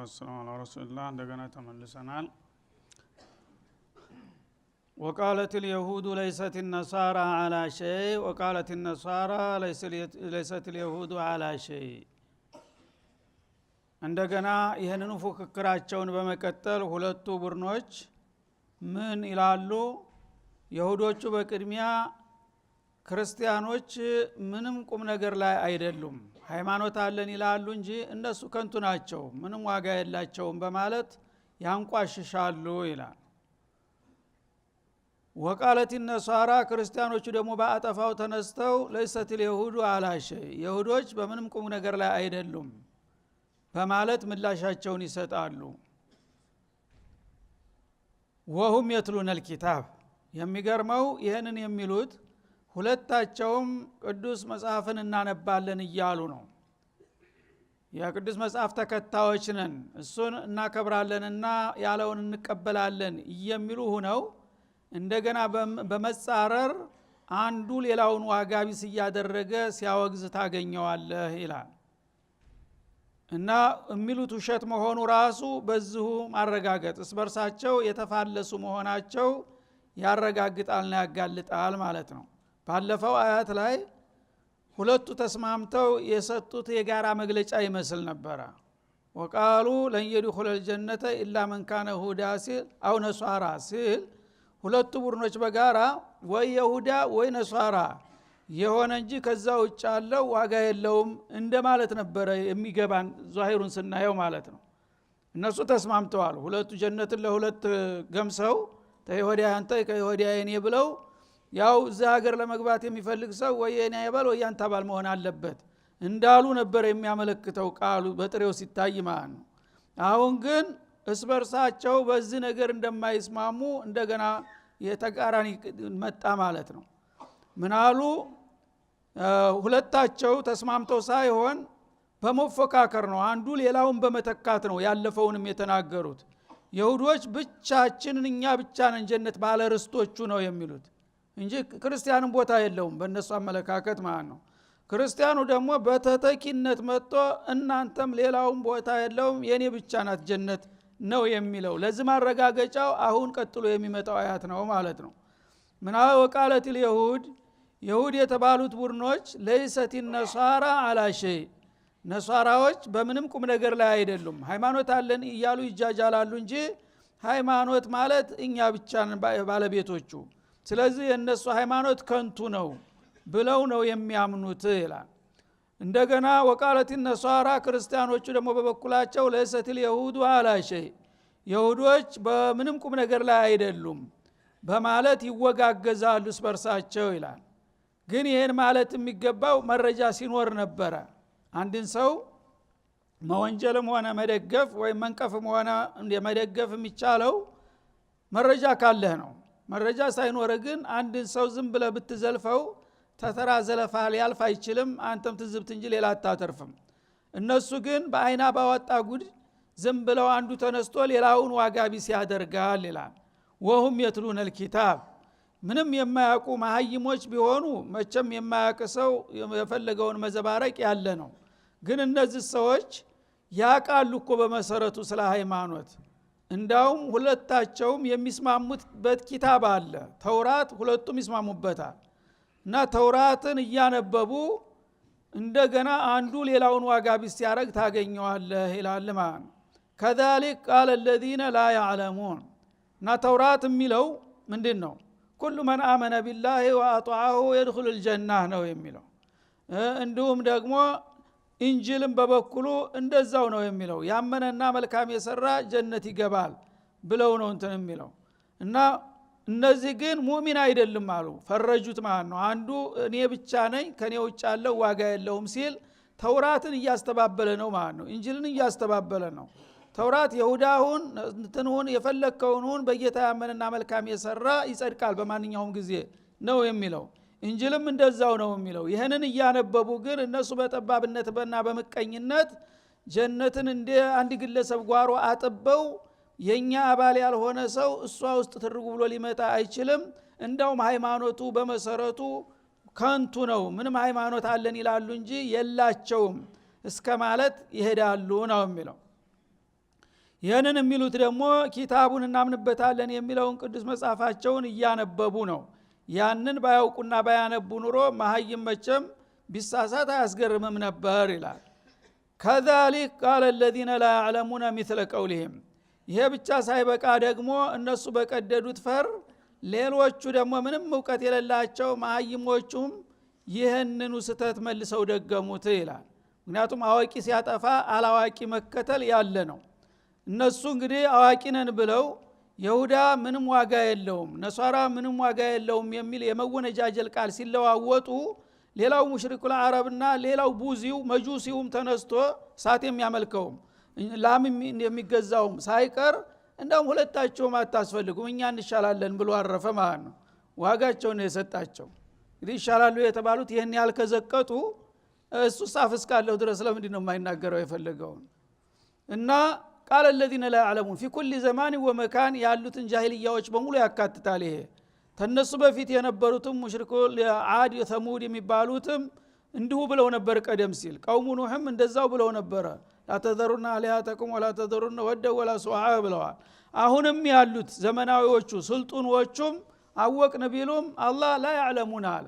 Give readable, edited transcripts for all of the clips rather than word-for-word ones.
والسلام على رسول الله እንደገና ተመልሰናል وقالت اليهود ليست النصارى على شيء وقالت النصارى ليست اليهود على شيء እንደገና ይሄንን ፉክክራቸውን በመቀጠል ሁለቱ ቡድኖች ምን ይላሉ ይሁዶቹ በቅድሚያ ክርስቲያኖች ምንም ቁም ነገር ላይ አይደሉም ሃይማኖት አለን ይላሉ እንጂ እነሱ ከንቱ ናቸው ምንም ዋጋ የላቸውም በማለት ያንቋሽሻሉ ይላል ወቃለት النصارى ክርስቲያኖቹ ደግሞ በአጠፋው ተነስተው ليست اليهود على شيء ይሁዶች በምንም ቁም ነገር ላይ አይደሉም በማለት ምላሻቸውን ይሰጣሉ وهم يتلون الكتاب የሚገርመው ይሄንን የሚሉት ሁለታቸውም ቅዱስ መጽሐፍን እናነባለን እያሉ ነው የቅዱስ መጽሐፍ ተከታዮች ነን እሱን እናከብራለንና ያለውን እንቀበላለን የሚሉ ሆነው እንደገና በመጻረር አንዱ ሌላውን ዋጋቢስ ያደረገ ሲያወግዝ ታገኘዋለህ ይላል እና የሚሉት ውሸት መሆኑ ራሱ በዚሁ ማረጋገጥ እስበርሳቸው የተፋለሱ መሆናቸው ያረጋግጣልና ያጋልጣል ማለት ነው ባለፈው አያት ላይ ሁለቱ ተስማምተው የሰጡት የጋራ መግለጫ ይመስል ነበር ወቃሉ ለን يدخل الجنه الا من كان هودا ሲል አው ነሷራ ሲል ሁለቱ ቡድኖች በጋራ ወይ ይሁዳ ወይ ነሷራ የሆነ እንጂ ከዛ ውጭ ያለው ዋጋ የለውም እንደማለት ነበር የሚገባን ዛሂሩን ስናየው ማለት ነው እነሱ ተስማምተዋል ሁለቱ ጀነትን ለሁለት ገምሰው ተይሁዳ አንተ ከይሁዳ የኔ ብለው ያው እዛ ሀገር ለመግባት የሚፈልግ ሰው ወይ የኔ ይባል ወይ ያንተ ባል መሆን አለበት እንዳሉ ነበር የሚያመለክተው ቃሉ በጥሬው ሲታይ ማለት ነው አሁን ግን እስበርሳቸው በዚህ ነገር እንደማይስማሙ እንደገና የተቃራኒ መጣ ማለት ነው ምናሉ ሁለታቸው ተስማምተው ሳይሆን በመፎካከር ነው አንዱ ሌላውን በመተካት ነው ያለፈውንም የተናገሩት ይሁዶች ብቻችንን እኛ ብቻ ነን ጀነት ባለ ርስቶቹ ነው የሚሉት እንጂ ክርስቲያንም ቦታ የለውም በእነሱ አመለካከት ማለት ነው ክርስቲያኑ ደግሞ በተተኪነት መጥቶ እናንተም ሌላውን ቦታ የለውም የኔ ብቻ ናት ጀነት ነው የሚለው ለዚህ ማረጋገጫው አሁን ቀጥሎ የሚመጣው አያት ነው ማለት ነው ምናው ወቃለት اليهود ይሁድ የተባሉት ቡድኖች ليست النصارى على شيء ነሷራዎች በምንም ቁም ነገር ላይ አይደሉም ሃይማኖት አለን እያሉ ይጃጃላሉ እንጂ ሃይማኖት ማለት እኛ ብቻ ነን ባለቤቶቹ ስለዚህ የነሱ ሃይማኖት ከንቱ ነው ብለው ነው የሚያምኑት ይላል እንደገና ወቃለት النصارى ክርስቲያኖቹ ደግሞ በበኩላቸው ليست اليهود على شيء ይሁዶች በምንም ቁም ነገር ላይ አይደሉም በማለት ይወጋገዛሉ ስበርሳቸው ይላል ግን ይሄን ማለት የሚገባው መረጃ ሲኖር ነበረ አንድን ሰው መወንጀልም ሆነ መደገፍ ወይ መንቀፍም ሆነ እንደመደገፍ የሚቻለው መረጃ ካለህ ነው መረጃ ሳይኖር ግን አንድን ሰው ዝም ብለህ ብትዘልፈው ተተራ ዘለፋ ሊያልፍ አይችልም አንተም ትዝብት እንጂ ሌላ አታተርፍም እነሱ ግን በአይና ባወጣ ጉድ ዝም ብለው አንዱ ተነስቶ ሌላውን ዋጋቢስ ያደርጋል ይላል وهم يتلون الكتاب ምንም የማያውቁ ማህይሞች ቢሆኑ መቼም የማያውቅ ሰው የፈለገውን መዘባረቅ ያለ ነው ግን እነዚህ ሰዎች ያቃሉ እኮ በመሰረቱ ስለ ሃይማኖት እንዳውም ሁለታቸውም የሚስማሙበት ኪታብ አለ ተውራት ሁለቱም ይስማሙበታል እና ተውራትን እያነበቡ እንደገና አንዱ ሌላውን ዋጋቢስ ያረግ ታገኘዋለህ ይላል ማለት كذلك قال الذين لا يعلمون እና ተውራት የሚለው ምንድነው كل من آمن بالله وأطاعه يدخل الجنة ነው የሚለው እንዲሁም ደግሞ ኢንጂልም በበኩሉ እንደዛው ነው የሚለው ያመነና መልካም የሰራ ጀነት ይገባል ብለው ነው እንትን የሚለው እና እነዚህ ግን ሙእሚን አይደለም አሉ ፈረጁት ማለት ነው አንዱ እኔ ብቻ ነኝ ከኔ ውጭ ያለው ዋጋ የለውም ሲል ተውራትን እያስተባበለ ነው ማለት ነው ኢንጂልን እያስተባበለ ነው ተውራት ይሁዳውን እንትኑን የፈለከውን በጌታ ያመነና መልካም የሰራ ይጸድቃል በማንኛውም ጊዜ ነው የሚለው እንጂልም እንደዛው ነው የሚለው ይሄንን እያነበቡ ግን እነሱ በጠባብነትና በመቀኝነት ጀነትን እንደ አንድ ግለሰብ ጓሮ አጥበው የኛ አባል ያልሆነ ሰው እሷ ውስጥ ትርጉ ብሎ ሊመጣ አይችልም እንደውም ሃይማኖቱ በመሰረቱ ከንቱ ነው ምንም ሃይማኖት አለን ይላሉ እንጂ የላቸውም እስከ ማለት ይሄዳሉ ነው የሚለው ይህንን የሚሉት ደግሞ ኪታቡን እናምንበታለን የሚለውን ቅዱስ መጽሐፋቸውን እያነበቡ ነው። ያንን ባያውቁና ባያነቡ ኑሮ መሀይም መቼም ቢሳሳት አያስገርምም ነበር ይላል። ከዛሊክ ቃለ الذين لا يعلمون مثل قولهم። ይሄ ብቻ ሳይበቃ ደግሞ እነሱ በቀደዱት ፈር ሌሎቹ ደግሞ ምንም ዕውቀት የሌላቸው መሀይሞቹም ይህንኑ ስተት መልሰው ደገሙት ይላል። ምክንያቱም አዋቂ ሲያጠፋ አላዋቂ መከተል ያለ ነው። እነሱ እንግዲህ አዋቂ ነን ብለው ይሁዳ ምንም ዋጋ የለውም ነሷራ ምንም ዋጋ የለውም የሚል የመወነጃጀል ቃል ሲለዋወጡ ሌላው ሙሽሪኩል አረብና ሌላው ቡዚው መጁሲውም ተነስቶ ሳት የሚያመልከውም ላም የሚገዛውም ሳይቀር እንደውም ሁለታቸውም አታስፈልጉም እኛ እንሻላለን ብሎ አረፈ ማለት ነው። ዋጋቸውን ነው የሰጣቸው። እንግዲህ ይሻላሉ የተባሉት ይሄን ያልከዘቀጡ እሱ ሳፍ እስካለው ድረስ ለምንድን ነው የማይናገረው የፈለገውን? እና ቃል الذين لا يعلمون في كل زمان ومكان ያሉትን ጃሂልያዎች በሙሉ ያካትታል። ይሄ ተነሱ በፊት የነበሩትም ሙሽሪኩ ዓድ ተሙድ የሚባሉትም እንዲሁ ብለው ነበር። ቀደም ሲል ቀውሙ ኑህም እንደዛው ብለው ነበር። ላተዘሩና አሊያተኩም ወላ ተዘሩና ወደ ወላ ሱዓ ብለዋል። አሁንም ያሉት ዘመናዊዎቹ ስልጡኖቹም አወቅን ቢሉም አላህ ላ ያዕለሙን አለ።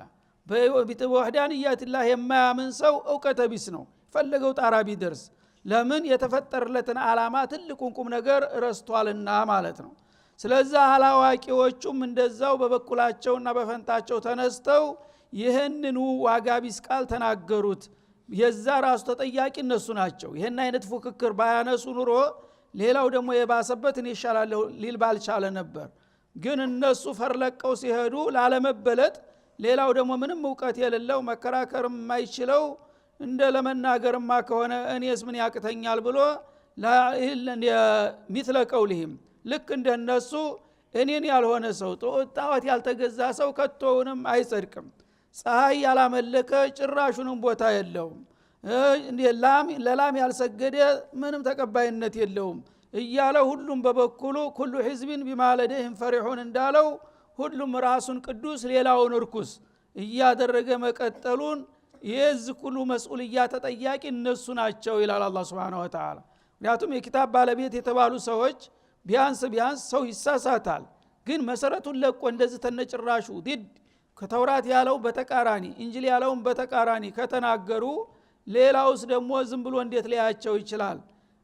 በወህዳንያት ላህ የማያምን ሰው ዕውቀተ ቢስ ነው ፈለገው ጣራ ቢደርስ። ለምን የተፈጠረለትን ዓላማ ትልቁን ቁም ነገር ረስቷልና ማለት ነው። ስለዚህ አላዋቂዎቹም እንደዛው በበኩላቸውና በፈንታቸው ተነስተው ይህንኑ ዋጋ ቢስ ቃል ተናገሩት። የዛ ራሱ ተጠያቂ እነሱ ናቸው። ይህን አይነት ፉክክር ባያነሱ ኑሮ ሌላው ደግሞ የባሰበትን ይሻላል ሊል ባልቻለ ነበር። ግን እነሱ ፈርለቀው ሲሄዱ ላለመበለጥ ሌላው ደግሞ ምንም ዕውቀት የሌለው መከራከር የማይችለው እንደ ለመናገርማ ከሆነ እኔስ ምን ያቅተኛል ብሎ ሚስለ ቀውልህም ልክ እንደነሱ እኔን ያልሆነ ሰው ጣዖት ያልተገዛ ሰው ከቶውንም አይጸድቅም፣ ፀሐይ ያላመለከ ጭራሹንም ቦታ የለውም፣ ለላም ያልሰገደ ምንም ተቀባይነት የለውም እያለ ሁሉም በበኩሉ ኩሉ ህዝብን ቢማ ለደይህም ፈሪሑን እንዳለው ሁሉም ራሱን ቅዱስ ሌላውን እርኩስ እያደረገ መቀጠሉን የዚህ ሁሉ መስኡልያ ተጠያቂ እነሱ ናቸው ይላል አላህ Subhanahu Wa Ta'ala። ምክንያቱም የኪታብ ባለቤት የተባሉ ሰዎች ቢያንስ ሰው ይሳሳታል፣ ግን መሰረቱን ለቆ እንደዚህ ተነጭራሹ ዲድ ከተውራት ያለው በተቃራኒ እንጂል ያለውን በተቃራኒ ከተናገሩ ሌላውስ ደግሞ ዝም ብሎ እንዴት ሊያቸው ይችላል?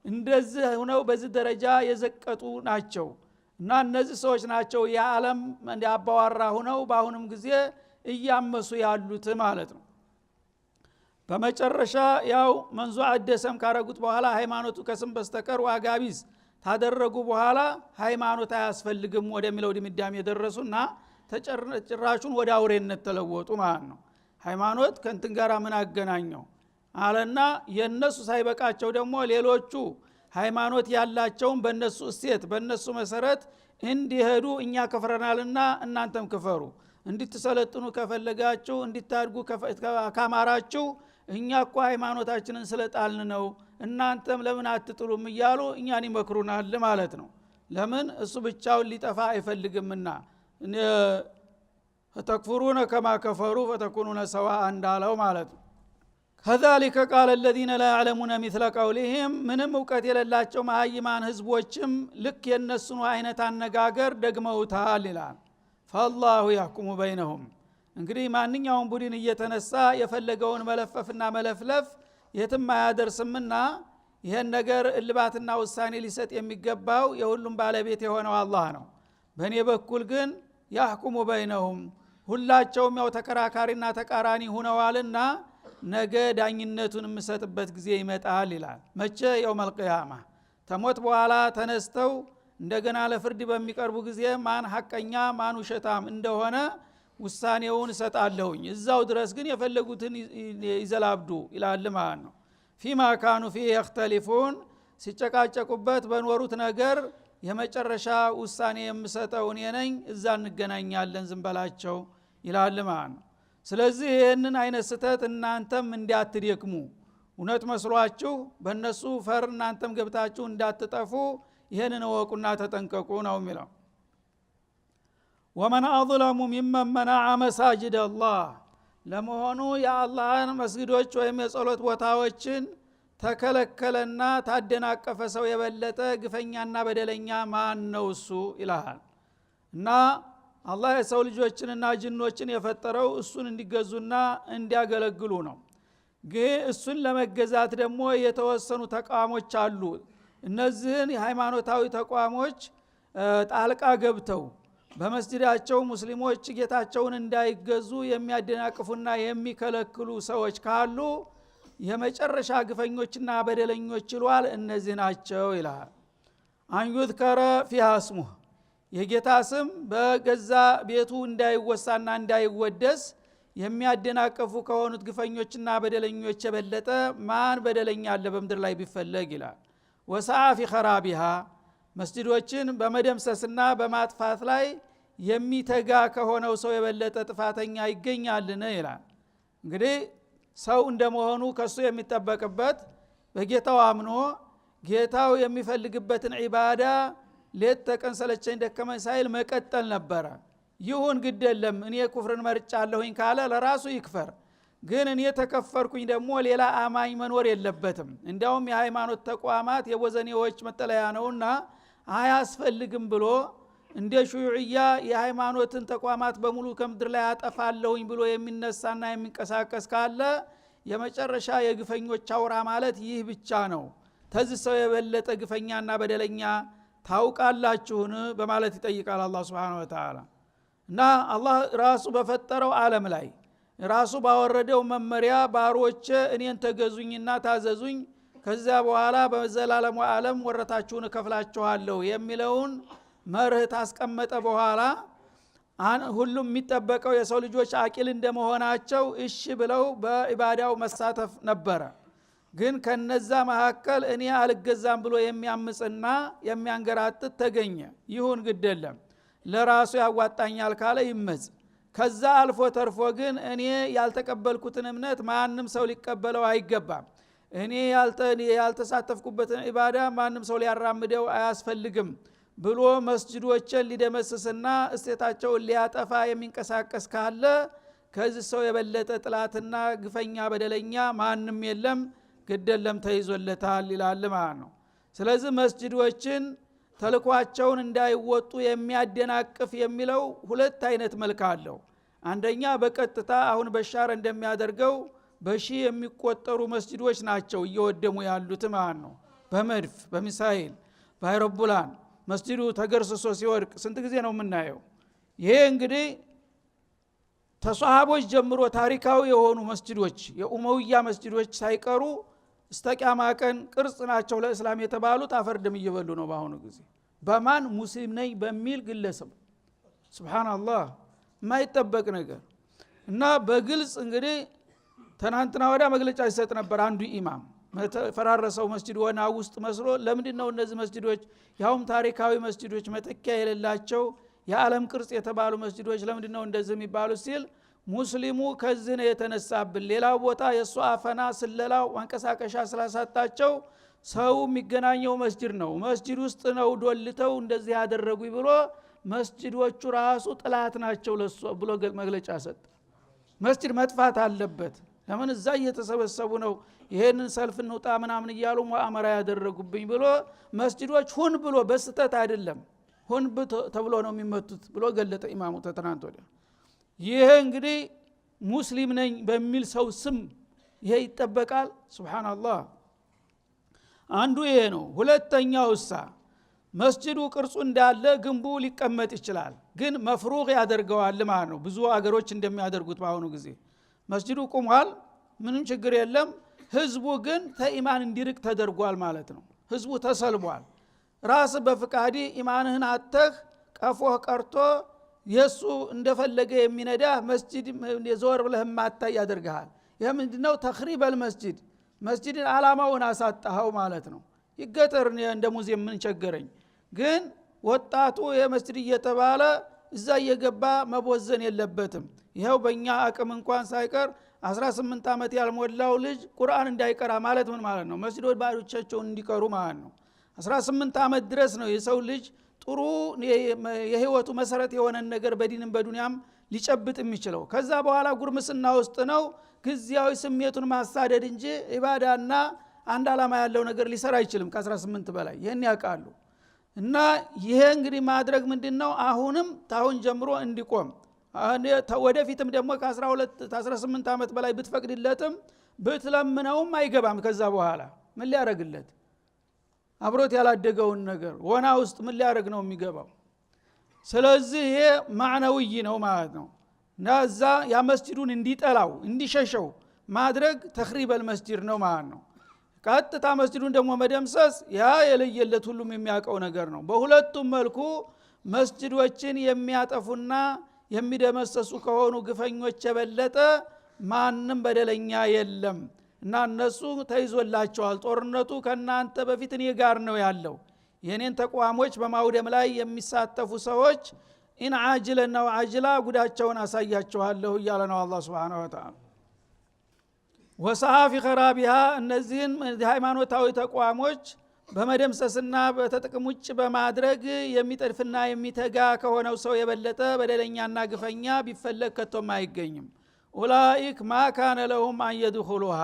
እንደዚህ ሆነው በዚህ ደረጃ የዘቀጡ ናቸው። እና እነዚህ ሰዎች ናቸው የዓለም አባዋራ ሆነው በአሁንም ጊዜ እያመሱ ያሉት ማለት ነው። በመጨረሻ ያው መንዙ አደሰም ካረጉት በኋላ ሃይማኖቱ ከስም በስተቀር ዋጋቢስ ታደረጉ በኋላ ሃይማኖት አያስፈልግም ወደሚለው ድምዳሜ የደረሱና ተጨራሹን ወደ አውሬነት ተለወጡ ማለት ነው። ሃይማኖት ከንትን ጋር ምን አገናኘው አለና የነሱ ሳይበቃቸው ደግሞ ሌሎቹ ሃይማኖት ያላቸውን በነሱ እሴት በነሱ መሰረት እንዲሄዱ እኛ ከፍረናልና እናንተም ክፈሩ፣ እንድትሰለጥኑ ከፈለጋችሁ እንድታድጉ ካማራችሁ እኛ እኮ ሃይማኖታችንን ስለጣልን ነው እናንተም ለምን አትጥሉም እያሉ እኛን ይመክሩናል ማለት ነው። ለምን እሱ ብቻውን ሊጠፋ አይፈልግምና ተክፍሩነ ከማ ከፈሩ ፈተኩኑነ ሰዋአ እንዳለው ማለት ነው። ከዛሊከ ቃለ الذين لا يعلمون مثل قولهم ምንም ዕውቀት የሌላቸው መሀይማን ህዝቦችም ልክ የነሱን አይነት አነጋገር ደግመውታል ይላል። فالله يحكم بينهم። እንግዲህ ማንኛውም ቡድን እየተነሳ የፈለገውን መለፈፍና መለፍለፍ የትም አያደርስምና ይሄን ነገር እልባትና ውሳኔ ሊሰጥ የሚገባው የሁሉም ባለቤት የሆነው አላህ ነው። በእኔ በኩል ግን ያህኩሙ በይነሁም ሁላቸውም ያው ተከራካሪና ተቃራኒ ሆነዋልና ነገ ዳኝነቱን የምሰጥበት ጊዜ ይመጣል ይላል። መቼ? የውመል ቂያማ ተሞት በኋላ ተነስተው እንደገና ለፍርድ በሚቀርቡ ጊዜ ማን ሐቀኛ ማን ውሸታም እንደሆነ ውሳኔውን እሰጣለሁኝ። እዛው ድረስ ግን የፈለጉትን ይዘላብዱ ይላል ማለት ነው። ፊማ ካኑ ፊህ የኽተሊፉን ሲጨቃጨቁበት በኖሩት ነገር የመጨረሻ ውሳኔ የምሰጠው እኔ ነኝ፣ እዛ እንገናኛለን ዝም በላቸው ይላል ማለት ነው። ስለዚህ ይህንን አይነት ስተት እናንተም እንዳትደክሙ እውነት መስሏችሁ በእነሱ ፈር እናንተም ገብታችሁ እንዳትጠፉ ይህንን እወቁና ተጠንቀቁ ነው የሚለው። ወመን አظለሙ ሚመን መነዐ መሳጅድ አላህ ለመሆኑ የአላህን መስጊዶች ወይም የጸሎት ቦታዎችን ተከለከለና ታደናቀፈ ሰው የበለጠ ግፈኛና በደለኛ ማን ነው እሱ ይላል። እና አላህ የሰው ልጆችንና ጅኖችን የፈጠረው እሱን እንዲገዙና እንዲያገለግሉ ነው። ግን እሱን ለመገዛት ደግሞ የተወሰኑ ተቋሞች አሉ። እነዚህን የሃይማኖታዊ ተቋሞች ጣልቃ ገብተው በመስጂዳቸው ሙስሊሞች ጌታቸውን እንዳይገዙ የሚያደናቅፉና የሚከለክሉ ሰዎች ካሉ የመጨረሻ ግፈኞችና በደለኞች ይሏል እነዚህ ናቸው ይላል። አንዩዝከረ ፊሃ ስሙህ የጌታ ስም በገዛ ቤቱ እንዳይወሳና እንዳይወደስ የሚያደናቀፉ ከሆኑት ግፈኞችና በደለኞች የበለጠ ማን በደለኛ አለ በምድር ላይ ቢፈለግ ይላል። ወሰዓ ፊ ኸራቢሃ መስጂዶችን በመደምሰስና በማጥፋት ላይ የሚተጋ ከሆነው ሰው የበለጠ ጥፋተኛ ይገኛልን ይላል። እንግዲህ ሰው እንደመሆኑ ከሱ የሚጠበቅበት በጌታው አምኖ ጌታው የሚፈልግበትን ዒባዳ ሌት ተቀን ሰለቸኝ ደከመኝ ሳይል መቀጠል ነበረ። ይሁን ግድ የለም እኔ ኩፍርን መርጫለሁኝ ካለ ለራሱ ይክፈር። ግን እኔ ተከፈርኩኝ ደግሞ ሌላ አማኝ መኖር የለበትም። እንዲያውም የሃይማኖት ተቋማት የወዘኔዎች መጠለያ ነውና አያስፈልግም ብሎ እንደ ሹዩዕያ የሃይማኖትን ተቋማት በሙሉ ከምድር ላይ አጠፋለሁኝ ብሎ የሚነሳና የሚንቀሳቀስ ካለ የመጨረሻ የግፈኞች አውራ ማለት ይህ ብቻ ነው። ተዚህ ሰው የበለጠ ግፈኛና በደለኛ ታውቃላችሁን በማለት ይጠይቃል አላህ Subhanahu Wa Ta'ala። እና አላህ ራሱ በፈጠረው ዓለም ላይ ራሱ ባወረደው መመሪያ ባሮች እኔን ተገዙኝና ታዘዙኝ ከዛ በኋላ በዘላለሙ ዓለም ወረታችሁን ከፍላችኋለሁ የሚለውን መርህ ታስቀመጠ በኋላ ሁሉም የሚጠበቀው የሰው ልጆች አቂል እንደመሆናቸው እሺ ብለው በኢባዳው መሳተፍ ነበረ። ግን ከነዛ መካከል እኔ አልገዛም ብሎ የሚያምጽና የሚያንገራጥጥ ተገኘ። ይሁን ግደለም ለራሱ ያዋጣኛል ካለ ይመጽ። ከዛ አልፎ ተርፎ ግን እኔ ያልተቀበልኩትን እምነት ማንም ሰው ሊቀበለው አይገባም፣ እኔ ያልተሳተፍኩበትን ኢባዳ ማንም ሰው ሊያራምደው አያስፈልግም ብሎ መስጂዶችን ሊደመስስና እስቴታቸውን ሊያጠፋ የሚንቀሳቀስ ካለ ከዚህ ሰው የበለጠ ጥላትና ግፈኛ በደለኛ ማንም የለም፣ ግደለም ተይዞለታል ይላል ማለት ነው። ስለዚህ መስጂዶችን ተልኳቸውን እንዳይወጡ የሚያደናቅፍ የሚለው ሁለት አይነት መልክ አለው። አንደኛ በቀጥታ አሁን በሻር እንደሚያደርገው በሺ የሚቆጠሩ መስጂዶች ናቸው እየወደሙ ያሉት ማለት ነው። በመድፍ በሚሳኤል በአይሮፕላን መስጂዱ ተገርስሶ ሲወድቅ ስንት ጊዜ ነው የምናየው? ይሄ እንግዲህ ተሷሃቦች ጀምሮ ታሪካዊ የሆኑ መስጂዶች የኡመውያ መስጂዶች ሳይቀሩ እስተቂያማ ቀን ቅርጽ ናቸው ለእስላም የተባሉት አፈርድም እየበሉ ነው በአሁኑ ጊዜ። በማን ሙስሊም ነኝ በሚል ግለሰብ ሱብሃንአላህ የማይጠበቅ ነገር እና በግልጽ እንግዲህ ትናንትና ወዲያ መግለጫ ሲሰጥ ነበር አንዱ ኢማም ፈራረሰው መስጂድ ወና ውስጥ መስሎ ለምንድነው እነዚህ መስጂዶች ያውም ታሪካዊ መስጂዶች መተኪያ የሌላቸው የዓለም ቅርጽ የተባሉ መስጂዶች ለምንድነው እንደዚህ የሚባሉ ሲል ሙስሊሙ ከዚህ ነው የተነሳብን፣ ሌላው ቦታ የሱ አፈና ስለላው ማንቀሳቀሻ ስላሳጣቸው ሰው የሚገናኘው መስጂድ ነው፣ መስጂድ ውስጥ ነው ዶልተው እንደዚህ ያደረጉኝ ብሎ መስጂዶቹ ራሱ ጥላት ናቸው ለሱ ብሎ መግለጫ ሰጠ። መስጂድ መጥፋት አለበት። ለምን እዛ እየተሰበሰቡ ነው ይሄንን ሰልፍ እንውጣ ምናምን እያሉ ሙአመራ ያደረጉብኝ ብሎ መስጂዶች ሁን ብሎ በስተት አይደለም ሁን ተብሎ ነው የሚመቱት ብሎ ገለጠ ኢማሙ ተትናንት ወዲያ። ይሄ እንግዲህ ሙስሊም ነኝ በሚል ሰው ስም ይሄ ይጠበቃል? ሱብሃንአላህ። አንዱ ይሄ ነው። ሁለተኛው መስጂዱ ቅርጹ እንዳለ ግንቡ ሊቀመጥ ይችላል፣ ግን መፍሩግ ያደርገዋል ማለት ነው። ብዙ አገሮች እንደሚያደርጉት በአሁኑ ጊዜ መስጂዱ ቁሟል፣ ምንም ችግር የለም። ህዝቡ ግን ተኢማን እንዲርቅ ተደርጓል ማለት ነው። ህዝቡ ተሰልቧል። ራስ በፍቃዲ ኢማንህን አተህ ቀፎህ ቀርቶ የሱ እንደፈለገ የሚነዳ መስጂድ የዞር ብለህ ማታይ ያደርጋል። ይሄ ምንድነው? ተኽሪበል መስጂድ መስጂድን አላማውን አሳጣኸው ማለት ነው። ይገጠር እንደ ሙዚየም ምን ቸገረኝ። ግን ወጣቱ የመስጂድ እየተባለ እዛ እየገባ መቦዘን የለበትም። ይሄው በእኛ አቅም እንኳን ሳይቀር 18 ዓመት ያልሞላው ልጅ ቁርአን እንዳይቀራ ማለት ምን ማለት ነው? መስጂዶች ባሪዎቻቸውን እንዲቀሩ ማለት ነው። 18 ዓመት ድረስ ነው የሰው ልጅ ጥሩ የህይወቱ መሰረት የሆነ ነገር በዲንም በዱንያም ሊጨብጥ የሚችለው። ከዛ በኋላ ጉርምስና ውስጥ ነው ግዚያዊ ስሜቱን ማሳደድ እንጂ ኢባዳና አንድ አላማ ያለው ነገር ሊሰራ አይችልም ከ18 በላይ ይሄን ያውቃሉ። እና ይሄ እንግዲህ ማድረግ ምንድነው አሁንም ታሁን ጀምሮ እንዲቆም ወደፊትም ደግሞ ከ12 18 አመት በላይ ብትፈቅድለትም ብትለምነውም አይገባም። ከዛ በኋላ ምን ሊያረግለት አብሮት ያላደገውን ነገር ወና ውስጥ ምን ሊያረግ ነው የሚገባው? ስለዚህ ይሄ ማዕናዊ ነው ማለት ነው። ናዛ ያ መስጂዱን እንዲጠላው እንዲሸሸው ማድረግ ተኽሪበል መስጂድ ነው ማለት ነው። ቀጥታ መስጂዱን ደግሞ መደምሰስ ያ የለየለት ሁሉም የሚያውቀው ነገር ነው። በሁለቱም መልኩ መስጂዶችን የሚያጠፉና የሚደመሰሱ ከሆኑ ግፈኞች የበለጠ ማንም በደለኛ የለም እና እነሱ ተይዞላቸዋል። ጦርነቱ ከናንተ በፊት እኔ ጋር ነው ያለው። የኔን ተቋሞች በማውደም ላይ የሚሳተፉ ሰዎች ኢን አጅለና ወአጅላ ጉዳቸውን አሳያቸዋለሁ እያለ ነው አላህ Subhanahu Wa Ta'ala። ወሰሐፊ ኸራቢሃ እነዚህን ሃይማኖታዊ ተቋሞች በመደምሰስና በተጥቅም ውጭ በማድረግ የሚጠርፍና የሚተጋ ከሆነው ሰው የበለጠ በደለኛና ግፈኛ ቢፈለግ ከቶም አይገኝም። ኡላኢክ ማ ካነ ለሁም አን የድኹሉሃ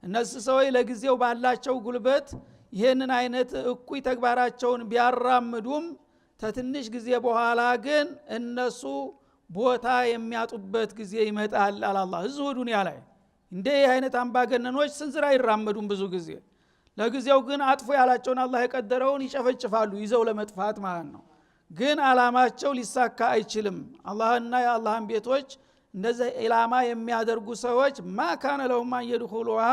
እነዚህ ሰዎች ለጊዜው ባላቸው ጉልበት ይህንን አይነት እኩይ ተግባራቸውን ቢያራምዱም ተትንሽ ጊዜ በኋላ ግን እነሱ ቦታ የሚያጡበት ጊዜ ይመጣል አላህ። እዚሁ ዱንያ ላይ እንደ ይህ አይነት አምባገነኖች ስንዝር አይራመዱም ብዙ ጊዜ። ለጊዜው ግን አጥፎ ያላቸውን አላህ የቀደረውን ይጨፈጭፋሉ ይዘው ለመጥፋት ማለት ነው። ግን አላማቸው ሊሳካ አይችልም። አላህና የአላህን ቤቶች እንደዚህ ኢላማ የሚያደርጉ ሰዎች ማካነ ለሁም አን የድኹሉሃ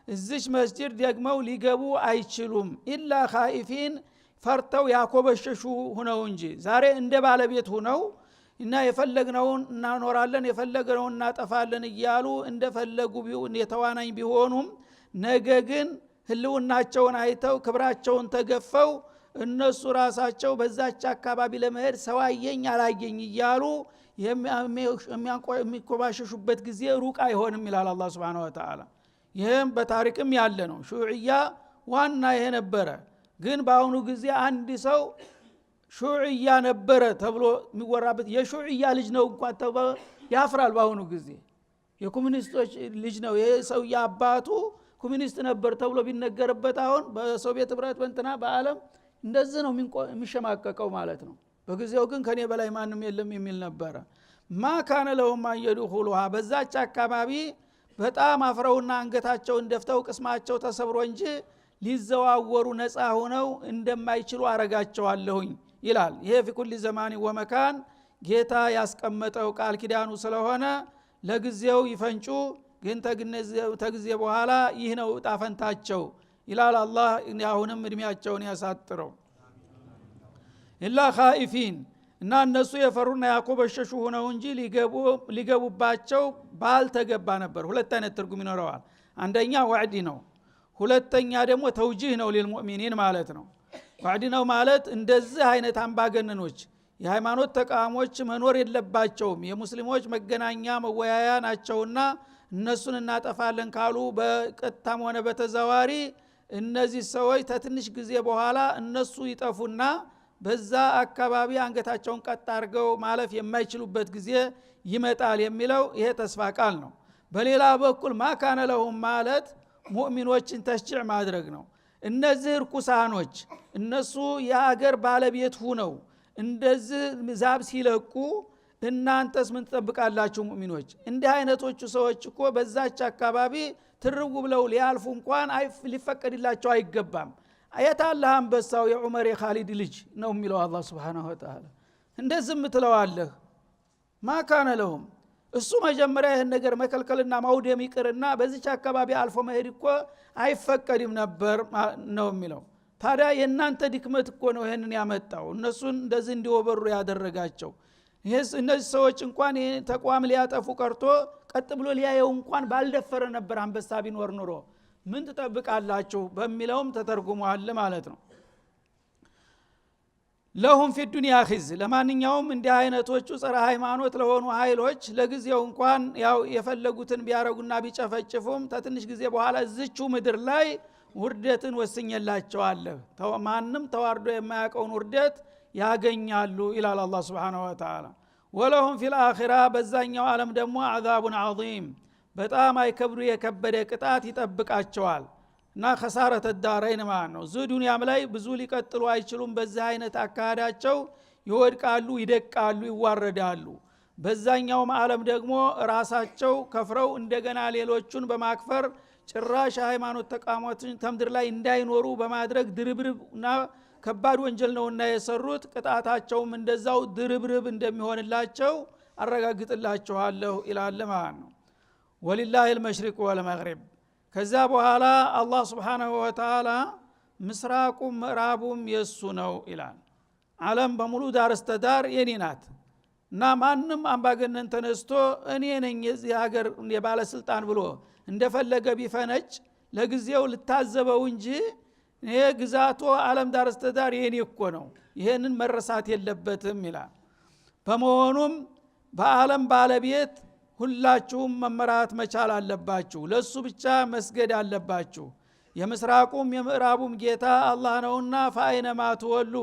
እዚች መስጂድ ደግመው ሊገቡ አይችሉም ኢላ ኻኢፊን ፈርተው ያኮበሸሹ ሆነው እንጂ ዛሬ እንደ ባለቤት ሆነው እና የፈለግነውን እናኖራለን የፈለግነውን እናጠፋለን እያሉ እንደፈለጉ ቢሆን የተዋናኝ ቢሆኑም ነገ ግን ህልውናቸውን አይተው ክብራቸውን ተገፈው እነሱ ራሳቸው በዛች አካባቢ ለመሄድ ሰዋየኝ አላየኝ እያሉ የሚኮባሸሹበት ጊዜ ሩቅ አይሆንም ይላል አላህ Subhanahu Wa Ta'ala። ይህም በታሪክም ያለ ነው። ሹዕያ ዋና ይሄ ነበረ። ግን በአሁኑ ጊዜ አንድ ሰው ሹዕያ ነበረ ተብሎ የሚወራበት የሹዕያ ልጅ ነው እንኳን ተብሎ ያፍራል። በአሁኑ ጊዜ የኮሙኒስቶች ልጅ ነው ይሄ ሰው ያባቱ ኮሙኒስት ነበር ተብሎ ቢነገርበት አሁን በሶቪየት ህብረት በእንትና በአለም እንደዚህ ነው የሚሸማቀቀው ማለት ነው። በጊዜው ግን ከኔ በላይ ማንም የለም የሚል ነበረ። ማካነ ለሁም አን የድኹሉሃ በዛች አካባቢ በጣም አፍረውና አንገታቸውን ደፍተው ቅስማቸው ተሰብሮ እንጂ ሊዘዋወሩ ነፃ ሆነው እንደማይችሉ አረጋቸዋለሁኝ ይላል። ይሄ في ዘማኒ ወመካን ጌታ ያስቀመጠው ቃል ኪዳኑ ስለሆነ ለጊዜው ይፈንጩ፣ ግን ተጊዜ በኋላ ይህ ነው ጣፈንታቸው ይላል አላህ። አሁንም እድሜያቸውን ያሳጥረው። ኢላ ኻኢፊን እና እነሱ የፈሩና ያኮበሸሹ ሆነው እንጂ ሊገቡባቸው ባልተገባ ነበር። ሁለት አይነት ትርጉም ይኖረዋል። አንደኛ ወዕድ ነው፣ ሁለተኛ ደግሞ ተውጂህ ነው ለልሙእሚኒን ማለት ነው። ወዕድ ነው ማለት እንደዚህ አይነት አምባገነኖች የሃይማኖት ተቃዋሞች መኖር የለባቸውም፣ የሙስሊሞች መገናኛ መወያያ ናቸውና እነሱን እናጠፋለን ካሉ በቀጥታም ሆነ በተዘዋሪ እነዚህ ሰዎች ተትንሽ ጊዜ በኋላ እነሱ ይጠፉና በዛ አካባቢ አንገታቸውን ቀጥ አድርገው ማለፍ የማይችሉበት ጊዜ ይመጣል የሚለው ይሄ ተስፋ ቃል ነው። በሌላ በኩል ማካነ ለሁም ማለት ሙእሚኖችን ተሽጂዕ ማድረግ ነው። እነዚህ ርኩሳኖች እነሱ የአገር ባለቤት ሆነው እንደዚህ ዛብ ሲለቁ እናንተስ ምን ተጠብቃላችሁ ሙእሚኖች? እንዲህ አይነቶቹ ሰዎች እኮ በዛች አካባቢ ትርጉ ብለው ሊያልፉ እንኳን ሊፈቀድላቸው አይገባም። አያታላህ አንበሳው የዑመር የኻሊድ ልጅ ነው የሚለው አላህ Subhanahu Wa Ta'ala። እንደዚህ ምትለዋለህ ማካነ ለሁም እሱ መጀመሪያ ይሄን ነገር መከልከልና ማውደም ይቅርና በዚች አካባቢ አልፎ መሄድ እኮ አይፈቀድም ነበር ነው የሚለው። ታዲያ የናንተ ድክመት እኮ ነው ይሄንን ያመጣው እነሱን እንደዚህ እንዲወበሩ ያደረጋቸው። እነዚህ ሰዎች እንኳን ይሄን ተቋም ሊያጠፉ ቀርቶ ቀጥ ብሎ ሊያየው እንኳን ባልደፈረ ነበር አንበሳ ቢኖር ኑሮ ምን ተጠብቃላችሁ በሚለውም ተተርጉሟል ማለት ነው። ለሁም ፊ ዱንያ ኺዝ ለማንኛውም እንዲህ አይነቶቹ ጸረ ሃይማኖት ለሆኑ ኃይሎች ለጊዜው እንኳን ያው የፈለጉትን ቢያረጉና ቢጨፈጭፉም ተትንሽ ጊዜ በኋላ እዚቹ ምድር ላይ ውርደትን ወስኘላቸዋለሁ። ማንም ተዋርዶ የማያውቀውን ውርደት ያገኛሉ ይላል አላህ Subhanahu Wa Ta'ala። ወለሁም ፊል አኺራ በዛኛው ዓለም ደግሞ አዛቡን ዐዚም በጣም አይከብዱ የከበደ ቅጣት ይጠብቃቸዋል። እና خسارة الدارين ማለት ነው። እዚህ ዱንያም ላይ ብዙ ሊቀጥሉ አይችሉም። በዚህ አይነት አካዳቸው ይወድቃሉ፣ ይደቃሉ፣ ይዋረዳሉ። በዛኛው ዓለም ደግሞ ራሳቸው ከፍረው እንደገና ሌሎቹን በማክፈር ጭራሽ ሃይማኖት ተቋማትን ተምድር ላይ እንዳይኖሩ በማድረግ ድርብርብና ከባድ ወንጀል ነውና የሰሩት ቅጣታቸውም እንደዛው ድርብርብ እንደሚሆንላቸው አረጋግጥላችኋለሁ ይላል ማለት ነው። ወሊላሂ المشرق والمغرب ከዛ በኋላ አላህ Subhanahu Wa Ta'ala ምስራቁም ምዕራቡም የሱ ነው ይላል። ዓለም በሙሉ ዳር እስተ ዳር የኔ ናት እና ማንም አምባገነን ተነስቶ እኔ ነኝ የዚህ ሀገር የባለስልጣን ብሎ እንደፈለገ ቢፈነጭ ለጊዜው ልታዘበው እንጂ ይሄ ግዛቱ ዓለም ዳር እስተ ዳር የኔ እኮ ነው፣ ይሄንን መረሳት የለበትም ይላል። በመሆኑም በዓለም ባለቤት ሁላችሁም መመራት መቻል አለባችሁ፣ ለሱ ብቻ መስገድ አለባችሁ። የምስራቁም የምዕራቡም ጌታ አላህ ነውና ፈአይነማ ተወሉ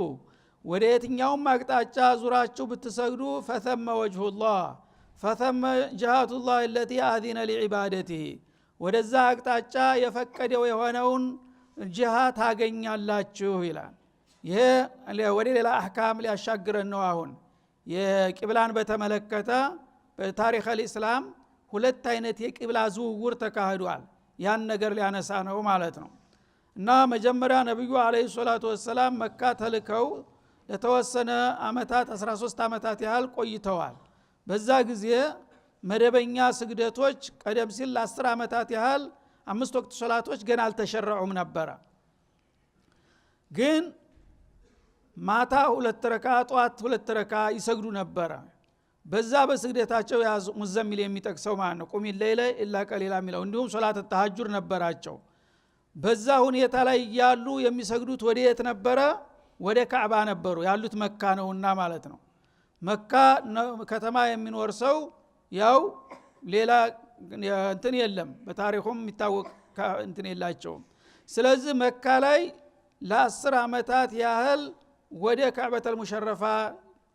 ወደ የትኛውም አቅጣጫ ዙራችሁ ብትሰግዱ ፈተመ ወጅሁላህ ፈተመ ጀሃቱላህ التي አذነ لعبادته ወደዛ አቅጣጫ የፈቀደው የሆነውን ጂሃት ታገኛላችሁ ይላል። ይሄ ወደ ሌላ አህካም ሊያሻግረን ነው። አሁን የቂብላን በተመለከተ በታሪክ الاسلام ሁለት አይነት የቂብላ ዝውውር ተካሂዷል። ያን ነገር ሊያነሳ ነው ማለት ነው። እና መጀመሪያ ነብዩ አለይሂ ሰላቱ ወሰለም መካ ተልከው ለተወሰነ አመታት 13 አመታት ያህል ቆይተዋል። በዛ ጊዜ መደበኛ ስግደቶች ቀደም ሲል ለ10 አመታት ያህል 5 ወቅት ሶላቶች ገና አልተሸረዑም ነበር። ግን ማታ 2 ረካ ጧት 2 ረካ ይሰግዱ ነበር። በዛ በስግደታቸው ያዙ ሙዘሚል የሚጠቅሰው ማለት ነው ቁሚ ለይለ ኢላ ቀሊላ ሚለው እንዲሁም ሶላት ተሐጁር ነበራቸው። በዛ ሁኔታ ላይ ያሉ የሚሰግዱት ወደ የት ነበረ? ወደ ካዕባ ነበሩ። ያሉት መካ ነውና ማለት ነው። መካ ከተማ የሚኖር ሰው ያው ሌላ እንትን የለም፣ በታሪኩም የሚታወቅ እንትን የላቸውም። ስለዚህ መካ ላይ ለ10 አመታት ያህል ወደ ካዕበተል ሙሸረፋ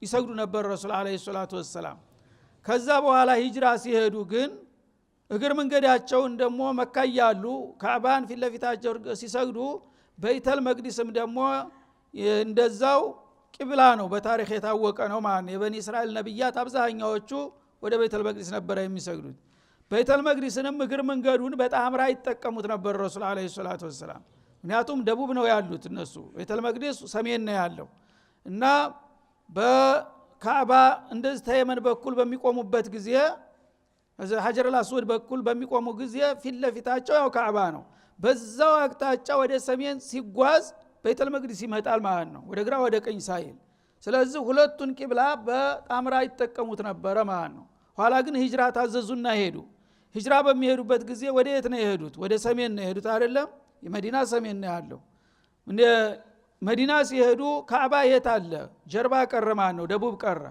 ይሰግዱ ነበር ረሱል አለይሂ ሰላቱ ወሰለም። ከዛ በኋላ ሂጅራ ሲሄዱ ግን እግር መንገዳቸውን ደሞ መካ ያሉ ካዕባን ፊት ለፊታቸው ሲሰግዱ በይተል መቅዲስም ደሞ እንደዛው ቂብላ ነው፣ በታሪክ የታወቀ ነው ማለት ነው። የበኒ እስራኤል ነብያት አብዛኛዎቹ ወደ በይተል መቅዲስ ነበር የሚሰግዱት። በይተል መቅዲስንም እግር መንገዱን በጣምራ ይተቀሙት ነበር ረሱል አለይሂ ሰላቱ ወሰለም። ምክንያቱም ደቡብ ነው ያሉት እነሱ፣ በይተል መቅዲስ ሰሜን ነው ያለው እና በካዕባ እንደዚህ ተየመን በኩል በሚቆሙበት ጊዜ እዛ ሐጀር አልአስወድ በኩል በሚቆሙ ጊዜ ፊት ለፊታቸው ያው ካዕባ ነው። በዛው አቅጣጫ ወደ ሰሜን ሲጓዝ በይተል መቅዲስ ይመጣል ማለት ነው፣ ወደ ግራ ወደ ቀኝ ሳይል። ስለዚህ ሁለቱን ቂብላ በጣምራ ይተቀሙት ነበር ማለት ነው። ኋላ ግን ሂጅራ ታዘዙና ሄዱ። ሂጅራ በሚሄዱበት ጊዜ ወደ የት ነው የሄዱት? ወደ ሰሜን ነው የሄዱት አይደለም? የመዲና ሰሜን ነው ያለው። እንደ መዲና ሲሄዱ ካዕባ የት አለ? ጀርባ ቀረ ማለት ነው፣ ደቡብ ቀረ።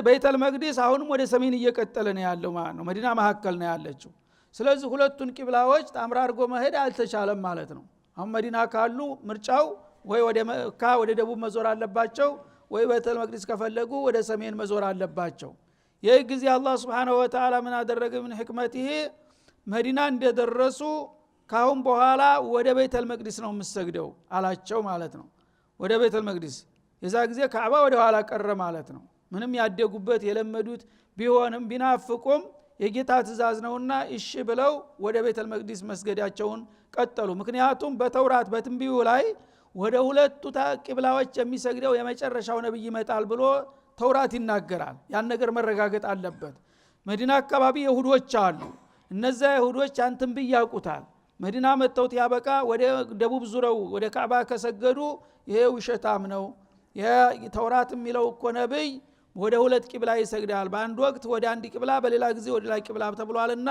በይተል መቅዲስ አሁንም ወደ ሰሜን እየቀጠለ ነው ያለው ማለት ነው፣ መዲና መካከል ነው ያለችው። ስለዚህ ሁለቱን ቂብላዎች ጣምራ አድርጎ መሄድ አልተቻለም ማለት ነው። አሁን መዲና ካሉ ምርጫው ወይ ወደ መካ ወደ ደቡብ መዞር አለባቸው፣ ወይ በይተል መቅዲስ ከፈለጉ ወደ ሰሜን መዞር አለባቸው። ይህ ጊዜ አላህ Subhanahu Wa Ta'ala ምን አደረገ? ምን ህክመቲሂ መዲና እንደደረሱ ካሁን በኋላ ወደ በይተል መቅዲስ ነው የምሰግደው አላቸው ማለት ነው። ወደ በይተል መቅዲስ የዛ ጊዜ ካዕባ ወደ ኋላ ቀረ ማለት ነው። ምንም ያደጉበት የለመዱት ቢሆንም ቢናፍቁም የጌታ ትእዛዝ ነውና እሺ ብለው ወደ በይተል መቅዲስ መስገዳቸውን ቀጠሉ። ምክንያቱም በተውራት በትንቢዩ ላይ ወደ ሁለቱ ቂብላዎች የሚሰግደው የመጨረሻው ነብይ ይመጣል ብሎ ተውራት ይናገራል። ያን ነገር መረጋገጥ አለበት። መዲና አካባቢ ይሁዶች አሉ። እነዛ ይሁዶች ያን ትንቢይ ያውቁታል። መዲና መተውት ያበቃ ወደ ደቡብ ዙረው ወደ ካዕባ ከሰገዱ ይሄ ውሸታም ነው፣ የተውራት የሚለው እኮ ነብይ ወደ ሁለት ቂብላ ይሰግዳል፣ በአንድ ወቅት ወደ አንድ ቂብላ በሌላ ጊዜ ወደ ላይ ቂብላ ተብሏልና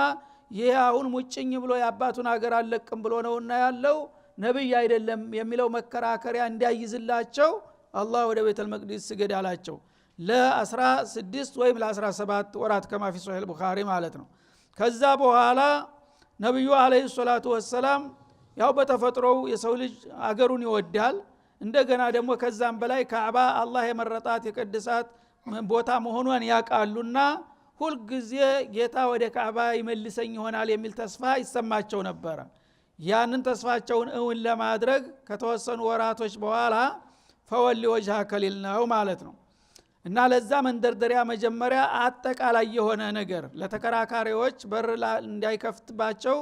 ይሄ አሁን ሙጭኝ ብሎ የአባቱን ሀገር አለቅም ብሎ ነውና ያለው ነብይ አይደለም የሚለው መከራከሪያ እንዲያይዝላቸው አላህ ወደ በይተል መቅዲስ ስገድ አላቸው። ለ16 ወይም ለ17 ወራት ከማ ፊ ሶሒህ አልቡኻሪ ማለት ነው። ከዛ በኋላ ነብዩ አለይሂ ሰላቱ ወሰለም ያው በተፈጥሮው የሰው ልጅ አገሩን ይወዳል። እንደገና ደግሞ ከዛም በላይ ካዕባ አላህ የመረጣት የቀደሳት ቦታ መሆኗን ያቃሉና ሁሉ ጊዜ ጌታ ወደ ካዕባ ይመልሰኝ ይሆናል የሚል ተስፋ ይሰማቸው ነበር። ያንን ተስፋቸውን እውን ለማድረግ ከተወሰኑ ወራቶች በኋላ ፈወሊ ወጅሃከ ሊል ነው ማለት ነው። እና ለዛ መንደርደሪያ መጀመሪያ አጠቃላይ የሆነ ነገር ለተከራካሪዎች በር እንዳይከፍትባቸው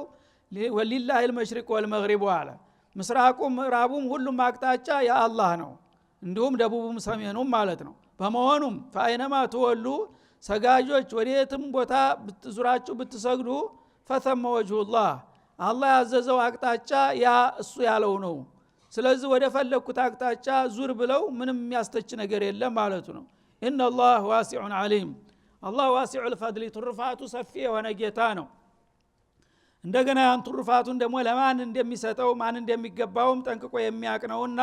ወሊላሂል መሽሪቅ ወልመግሪብ አለ። ምስራቁም ምዕራቡም ሁሉም አቅጣጫ የአላህ ነው፣ እንዲሁም ደቡቡም ሰሜኑም ማለት ነው። በመሆኑም ፈአይነማ ተወሉ ሰጋጆች ወዴትም ቦታ ብትዙራችሁ ብትሰግዱ ፈተመ ወጅሁላህ አላህ ያዘዘው አቅጣጫ ያ እሱ ያለው ነው። ስለዚህ ወደ ፈለኩት አቅጣጫ ዙር ብለው ምንም የሚያስተች ነገር የለም ማለቱ ነው። ኢነላህ ዋሲዑን ዓሊም አላህ ዋሲዑል ፈድሊ ትሩፋቱ ሰፊ የሆነ ጌታ ነው። እንደገና ያን ትሩፋቱን ደግሞ ለማን እንደሚሰጠው ማን እንደሚገባውም ጠንቅቆ የሚያውቅ ነውና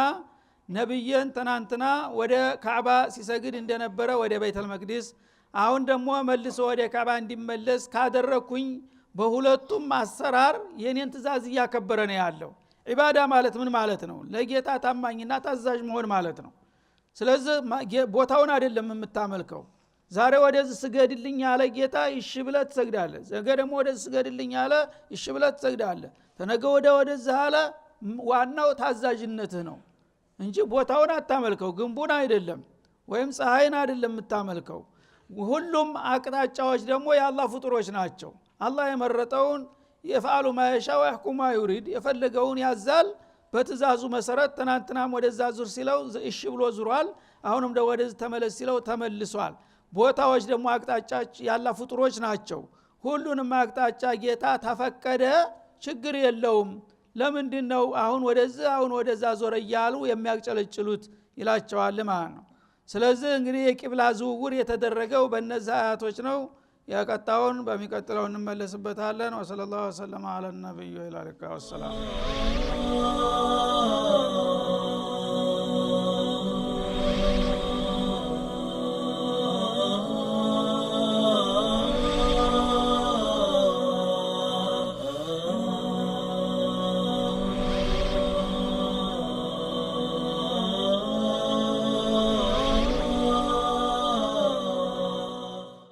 ነብይን ትናንትና ወደ ካዕባ ሲሰግድ እንደነበረ ወደ ቤተል መቅደስ አሁን ደግሞ መልሶ ወደ ካዕባ እንዲመለስ ካደረኩኝ በሁለቱም አሰራር የኔን ትእዛዝ እያከበረ ነው ያለው። ዒባዳ ማለት ምን ማለት ነው? ለጌታ ታማኝና ታዛዥ መሆን ማለት ነው። ስለዚህ ቦታውን አይደለም የምታመልከው። ዛሬ ወደዚህ ስገድልኝ ያለ ጌታ እሺ ብለህ ትሰግዳለህ። ነገ ደግሞ ወደዚህ ስገድልኝ ያለ እሺ ብለህ ትሰግዳለህ። ተነገ ወደዚህ አለ። ዋናው ታዛዥነትህ ነው እንጂ ቦታውን አታመልከው። ግንቡን አይደለም ወይም ፀሐይን አይደለም የምታመልከው። ሁሉም አቅጣጫዎች ደግሞ የአላህ ፍጡሮች ናቸው። አላህ የመረጠውን የፈዓሉ ማየሻ ወይሕኩሙ ማ ዩሪድ የፈለገውን ያዛል በትእዛዙ መሰረት። ትናንትናም ወደዛ ዙር ሲለው እሺ ብሎ ዙሯል። አሁንም ደግሞ ወደዚህ ተመለስ ሲለው ተመልሷል። ቦታዎች ደግሞ አቅጣጫች ያላህ ፍጡሮች ናቸው። ሁሉንም አቅጣጫ ጌታ ተፈቀደ ችግር የለውም። ለምንድነው አሁን ወደዛ ዞረ እያሉ የሚያጨለጭሉት ይላቸዋል ማለት ነው። ስለዚህ እንግዲህ የቂብላ ዝውውር የተደረገው በእነዚህ አያቶች ነው። ያቀጣውን በሚቀጥለው እንመለስበታለን። ወሰለላሁ ዐለ ነብዩ ወሰለም።